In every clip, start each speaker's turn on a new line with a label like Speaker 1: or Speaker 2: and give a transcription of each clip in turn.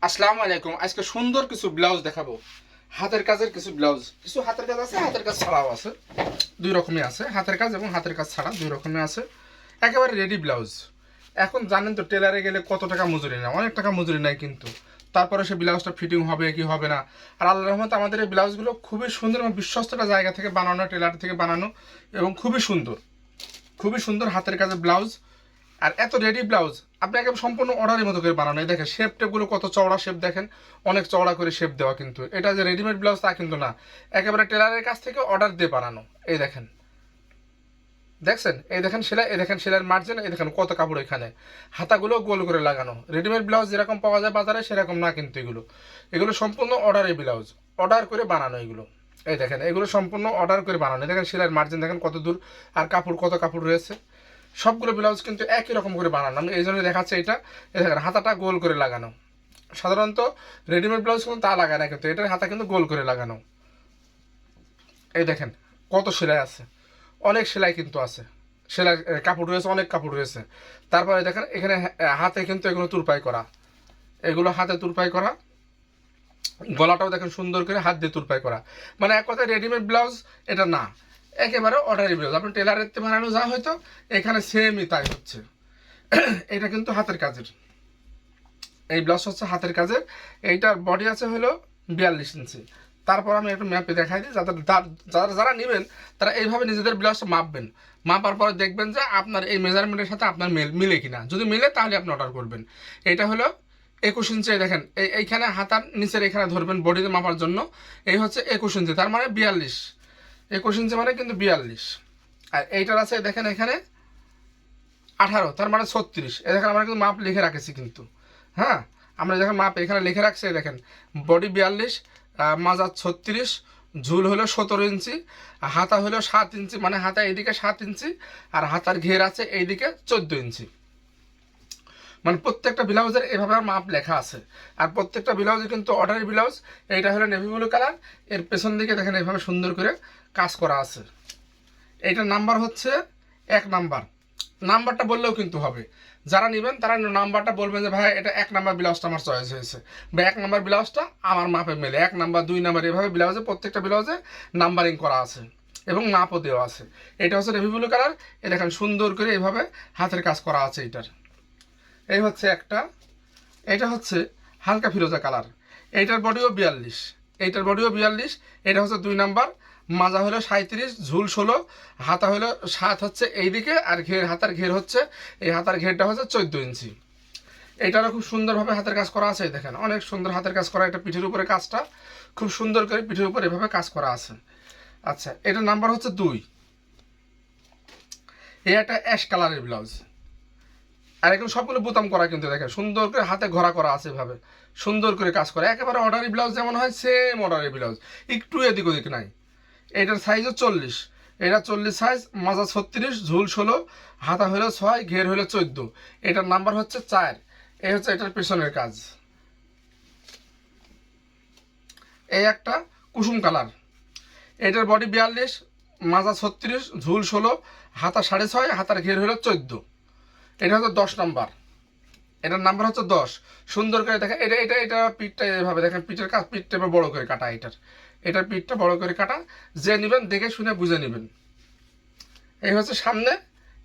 Speaker 1: আসসালামু আলাইকুম। আজকে সুন্দর কিছু ব্লাউজ দেখাবো। হাতের কাজের কিছু ব্লাউজ, কিছু হাতের কাজ আছে, হাতের কাজ ছাড়াও আছে। দুই রকমই আছে, হাতের কাজ এবং হাতের কাজ ছাড়া দুই রকমই আছে। একেবারে রেডি ব্লাউজ। এখন জানেন তো টেলারে গেলে কত টাকা মজুরি নেয়, অনেক টাকা মজুরি নেয়, কিন্তু তারপরে সে ব্লাউজটা ফিটিং হবে কি হবে না। আর আল্লাহর রহমতে আমাদের এই ব্লাউজগুলো খুবই সুন্দর এবং বিশ্বস্ত একটা জায়গা থেকে বানানো, টেলার থেকে বানানো, এবং খুবই সুন্দর, খুবই সুন্দর হাতের কাজের ব্লাউজ। আর এত রেডি ব্লাউজ আপনি একদম সম্পূর্ণ অর্ডারের মতো করে বানানো। দেখেন শেপ টেপগুলো কত চওড়া শেপ, দেখেন অনেক চওড়া করে শেপ দেওয়া, কিন্তু এটা যে রেডিমেড ব্লাউজ তা কিন্তু না, একেবারে টেলারের কাছ থেকে অর্ডার দিয়ে বানানো। এই দেখেন, দেখছেন, এই দেখেন সেলাই, এই দেখেন সেলাইয়ের মার্জিন, এই দেখেন কত কাপড়, এখানে হাতাগুলো গোল করে লাগানো। রেডিমেড ব্লাউজ যেরকম পাওয়া যায় বাজারে সেরকম না, কিন্তু এগুলো এগুলো সম্পূর্ণ অর্ডারের ব্লাউজ, অর্ডার করে বানানো এগুলো। এই দেখেন এগুলো সম্পূর্ণ অর্ডার করে বানানো। দেখেন সেলাইয়ের মার্জিন দেখেন কত দূর, আর কাপড় কত কাপড় রয়েছে। সবগুলো ব্লাউজ কিন্তু একই রকম করে বানানো, আমি এই জন্য দেখাচ্ছি। এটা দেখেন হাতাটা গোল করে লাগানো। সাধারণত রেডিমেড ব্লাউজ কিন্তু তা লাগায় না, কিন্তু এটার হাতা কিন্তু গোল করে লাগানো। এই দেখেন কত সেলাই আছে, অনেক সেলাই কিন্তু আছে, সেলাই কাপড় রয়েছে, অনেক কাপড় রয়েছে। তারপরে দেখেন এখানে হাতে কিন্তু এগুলো তুরপাই করা, এগুলো হাতে তুরপাই করা। গলাটাও দেখেন সুন্দর করে হাত দিয়ে তুরপাই করা। মানে এক কথায় রেডিমেড ব্লাউজ এটা না, একেবারে অর্ডারি ব্লাউজ। আপনি টেলারের বানানো যা হয়তো এখানে সেমই তাই হচ্ছে। এটা কিন্তু হাতের কাজের, এই ব্লাউজ হচ্ছে হাতের কাজের। এইটার বডি আছে হলো 42 ইঞ্চি। তারপর আমি একটু ম্যাপে দেখাই দিই, যাদের যারা যারা নেবেন তারা এইভাবে নিজেদের ব্লাউজটা মাপবেন। মাপার পরে দেখবেন যে আপনার এই মেজারমেন্টের সাথে আপনার মিলে কিনা। যদি মিলে তাহলে আপনি অর্ডার করবেন। এটা হলো 21 ইঞ্চি। দেখেন এইখানে হাতার নিচের এখানে ধরবেন বডিতে মাপার জন্য। এই হচ্ছে 21 ইঞ্চি, তার মানে 42। 21 ইঞ্চি মানে কিন্তু 42। আর এইটার আছে দেখেন এখানে 18, তার মানে 36। এ দেখেন আমরা কিন্তু মাপ লিখে রাখেছি কিন্তু। হ্যাঁ, আমরা যখন মাপ এখানে লিখে রাখছি, দেখেন বডি 42, মাজা 36, ঝুল হলো 17 ইঞ্চি, হাতা হলো 7 ইঞ্চি, মানে হাতা এইদিকে 7 ইঞ্চি, আর হাতার ঘের আছে এইদিকে 14 ইঞ্চি। মানে প্রত্যেকটা ব্লাউজের এভাবে মাপ লেখা আছে। আর প্রত্যেকটা ব্লাউজে কিন্তু অর্ডারি ব্লাউজ। এইটা হলো নেভি ব্লু কালার, এর পেছন দিকে দেখেন এইভাবে সুন্দর করে কাজ করা আছে। এইটার নাম্বার হচ্ছে 1 নাম্বার। নাম্বারটা বললেও কিন্তু হবে, যারা নেবেন তারা নাম্বারটা বলবেন যে ভাই এটা 1 নাম্বার ব্লাউজটা আমার চয়েস হয়েছে, বা 1 নাম্বার ব্লাউজটা আমার মাপে মেলে। 1 নাম্বার 2 নাম্বার এভাবে ব্লাউজে প্রত্যেকটা ব্লাউজে নাম্বারিং করা আছে এবং মাপও দেওয়া আছে। এটা হচ্ছে নেভি ব্লু কালার। এ দেখেন সুন্দর করে এইভাবে হাতের কাজ করা আছে এটার। এই হচ্ছে একটা, এটা হচ্ছে হালকা ফিরোজা কালার। এইটার বডিও 42, এইটার বডিও 42। এটা হচ্ছে 2 নাম্বার, মাজা হলো 37, ঝুল 16, হাতা হলো 7 হচ্ছে এইদিকে, আর ঘের হাতার ঘের হচ্ছে এই হাতার ঘেরটা হচ্ছে 14 ইঞ্চি। এইটারও খুব সুন্দরভাবে হাতের কাজ করা আছে। দেখেন অনেক সুন্দর হাতের কাজ করা। এটা পিঠের উপরে কাজটা খুব সুন্দর করে পিঠের উপর এভাবে কাজ করা আছে। আচ্ছা, এটার নাম্বার হচ্ছে 2। এই একটা অ্যাশ কালারের ব্লাউজ, আর এখন সবগুলো বোতাম করা, কিন্তু দেখেন সুন্দর করে হাতে ঘোরা করা আছে, এভাবে সুন্দর করে কাজ করা। একেবারে অর্ডারি ব্লাউজ যেমন হয় সেম অর্ডারি ব্লাউজ, একটু এদিক ওদিক নাই। এটার সাইজও 40, এটা 40 সাইজ, মাজা 36, ঝুল 16, হাতা হলো 6, ঘের হলো 14। এটার নাম্বার হচ্ছে 4। এই হচ্ছে এটার পেছনের কাজ। এই একটা কুসুম কালার, এটার বডি 42, মাজা 36, ঝুল 16, হাতা 6.5, হাতার ঘের হলো 14। এটা হচ্ছে 10 নাম্বার, এটার নাম্বার হচ্ছে 10। সুন্দর করে দেখেন, এটা এটা এটা পিঠটা এভাবে দেখেন, পিঠের কাজ, পিঠটা এবার বড় করে কাটা। এটার পিঠটা বড় করে কাটা। যে নেবেন দেখে শুনে বুঝে নেবেন। এই হচ্ছে সামনে,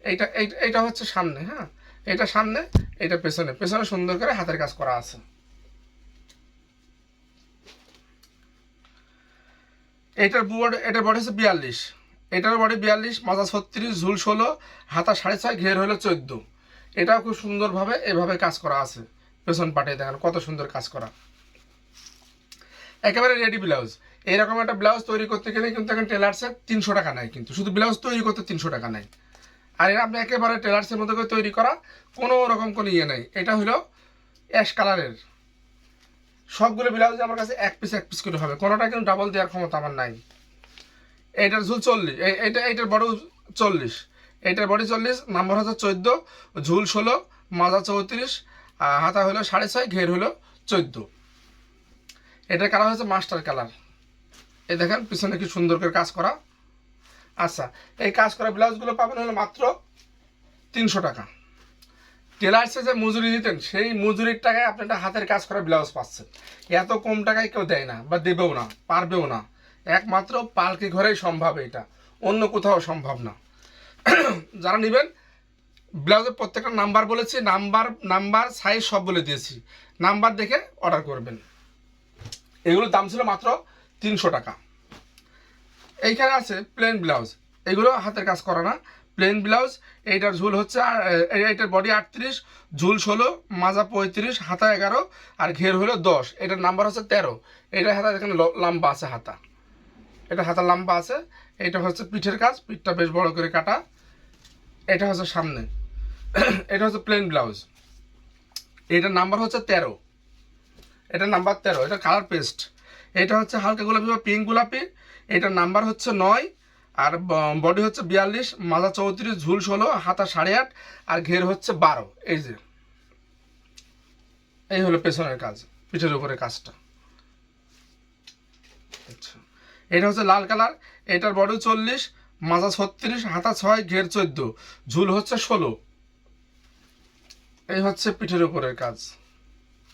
Speaker 1: এইটা এইটা এইটা হচ্ছে সামনে। হ্যাঁ, এটা সামনে, এটা পেছনে। পেছনে সুন্দর করে হাতের কাজ করা আছে। এটার বডি হচ্ছে 42, এটার বডি 42, মাজা 36, ঝুল 16, হাতা 6.5, ঘের হলো 14। এটাও খুব সুন্দরভাবে এভাবে কাজ করা আছে। পেছন পাটে দেখেন কত সুন্দর কাজ করা, একেবারে রেডি ব্লাউজ। এইরকম একটা ব্লাউজ তৈরি করতে গেলে কিন্তু এখন টেলার্সে 300 টাকা নেয়, কিন্তু শুধু ব্লাউজ তৈরি করতে 300 টাকা নেয়। আর এটা আপনি একেবারে টেলার্সের মধ্যে করে তৈরি করা, কোনো রকম কোনো ইয়ে নেই। এটা হলো অ্যাশ কালারের। সবগুলো ব্লাউজ আমার কাছে এক পিস করে হবে, কোনোটা কিন্তু ডাবল দেওয়ার ক্ষমতা আমার নাই। এইটার ঝুল 40, এইটার বড় 40, এইটার বডি 40, নাম্বার হচ্ছে 14, ঝুল 16, মাজা 34, হাতা হলো 6.5, ঘের হলো 14। এটার কালার হচ্ছে মাস্টার কালার। এই দেখেন পিছনে কি সুন্দর করে কাজ করা। আচ্ছা, এই কাজ করা ব্লাউজগুলো পাবেন হলো মাত্র 300 টাকা। টেলার্সে যে মজুরি দিতেন সেই মজুরির টাকায় আপনি একটা হাতের কাজ করা ব্লাউজ পাচ্ছেন। এত কম টাকায় কেউ দেয় না বা দেবেও না, পারবেও না। একমাত্র পালকি ঘরেই সম্ভব, এটা অন্য কোথাও সম্ভব না। যারা নেবেন, ব্লাউজের প্রত্যেকটা নাম্বার বলেছি, নাম্বার সাইজ সব বলে দিয়েছি, নাম্বার দেখে অর্ডার করবেন। এগুলোর দাম ছিল মাত্র 300 টাকা। এইখানে আছে প্লেন ব্লাউজ, এগুলো হাতের কাজ করা না, প্লেন ব্লাউজ। এইটার ঝুল হচ্ছে, এইটার বডি 38, ঝুল 16, মাজা 35, হাতা 11 আর ঘের হলো 10। এটার নাম্বার হচ্ছে 13। এটা হাতা এখানে লম্বা আছে, হাতা এটা হাতা লম্বা আছে। এটা হচ্ছে পিঠের কাজ, পিঠটা বেশ বড় করে কাটা। এটা হচ্ছে সামনে, এটা হচ্ছে প্লেন ব্লাউজ। এটার নাম্বার হচ্ছে 13, এটা নাম্বার 13। এটা কালার পেস্ট। এটা হচ্ছে হালকা গোলাপি বা পিঙ্ক গোলাপি। এটার নাম্বার হচ্ছে 9 আর বডি হচ্ছে 42, মাজা 34, ঝুল 16, হাতা 8.5 আর ঘের হচ্ছে 12। এই যে এই হলো পেছনের কাজ, পিঠের উপরে কাজটা। আচ্ছা, এটা হচ্ছে লাল কালার। এটার বডি 40, মাজা 36, হাতা 6, ঘের 14, ঝুল হচ্ছে 16। এই হচ্ছে পিঠের উপরের কাজ।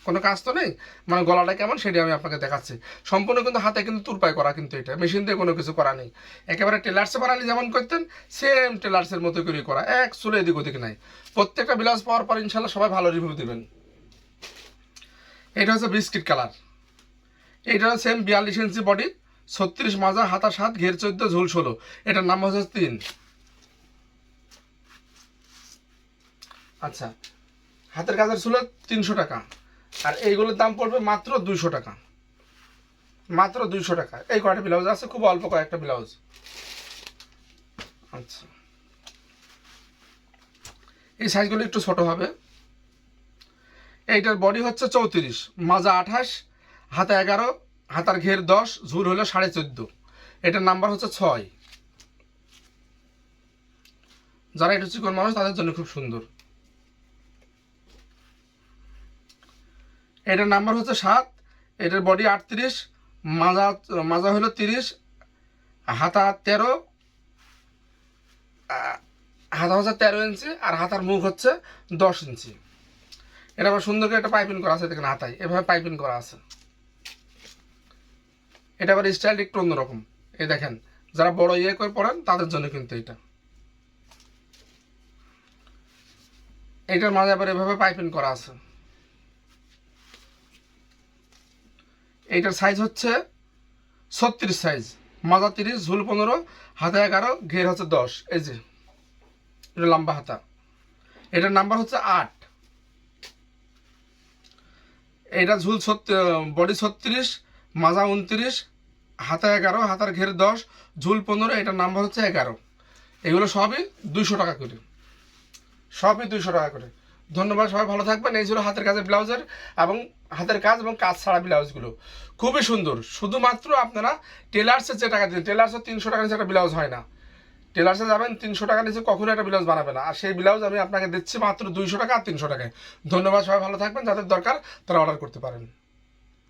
Speaker 1: কোনো কাজ তো নেই, মানে গলাটা কেমন সেটা আমি আপনাকে দেখাচ্ছি। সম্পূর্ণ কিন্তু হাতে কিন্তু তুরপাই করা, কিন্তু এটা মেশিন দিয়ে কোনো কিছু করা নেই। একেবারে টেলার্সে বানালে যেমন করতেন সেম টেলার্সের মতো করে করা, এক চুলে এদিক ওদিক নাই। প্রত্যেকটা ব্লাউজ পাওয়ার পর ইনশাল্লাহ সবাই ভালো রিভিউ দেবেন। এটা হচ্ছে বিস্কিট কালার। এইটা সেম 42 ইঞ্চি বডি, 36 মাজা, হাতা 7, ঘের 14, ঝুল 16। এটার নাম হচ্ছে 3। আচ্ছা, হাতের কাজের ছিল 300 টাকা, আর এইগুলোর দাম পড়বে মাত্র 200 টাকা। মাত্র 200 টাকা। এই কয়টা ব্লাউজ আছে, খুব অল্প কয়েকটা ব্লাউজ। আচ্ছা, এই সাইজগুলো একটু ছোট হবে। এইটার বডি হচ্ছে 34, মাজা 28, হাতা 11, হাতার ঘের 10, ঝুল হলো 14.5। এটার নাম্বার হচ্ছে 6। যারা একটু চিকন মানুষ তাদের জন্য খুব সুন্দর। এটার নাম্বার হচ্ছে 7। এটার বডি 38, মাজা মাজা হলো 30, হাতা 13, হাতা হচ্ছে 13 ইঞ্চি আর হাতার মুখ হচ্ছে 10 ইঞ্চি। এটা আবার সুন্দর করে একটা পাইপিং করা আছে, দেখেন হাতায় এভাবে পাইপিং করা আছে। এটা আবার স্টাইল একটু অন্যরকম। এই দেখেন, যারা বড় ইয়ে করে পড়েন তাদের জন্য কিন্তু এইটার মাঝে আবার এভাবে পাইপিং করা আছে। এইটার সাইজ হচ্ছে 36 সাইজ, মাজা 30, ঝুল 15, হাতা 11, ঘের হচ্ছে 10। এই যে এটা লম্বা হাতা। এটার নাম্বার হচ্ছে 8। এটা ঝুল বডি 36, মাজা 29, হাতা 11, হাতার ঘের 10, ঝুল 15। এটার নাম্বার হচ্ছে 11। এগুলো সবই 200 টাকা করে, সবই 200 টাকা করে। ধন্যবাদ, সবাই ভালো থাকবেন। এই ছিল হাতের কাজের ব্লাউজের এবং হাতের কাজ এবং কাজ ছাড়া ব্লাউজগুলো খুবই সুন্দর। শুধুমাত্র আপনারা টেলার্সে যে টাকা দিন, টেলার্সে 300 টাকা নিচে একটা ব্লাউজ হয় না। টেলার্সে যাবেন 300 টাকা নিচে কখনো একটা ব্লাউজ বানাবে না, আর সেই ব্লাউজ আমি আপনাকে দিচ্ছি মাত্র 200 টাকা আর 300 টাকায়। ধন্যবাদ, সবাই ভালো থাকবেন। যাদের দরকার তারা অর্ডার করতে পারেন।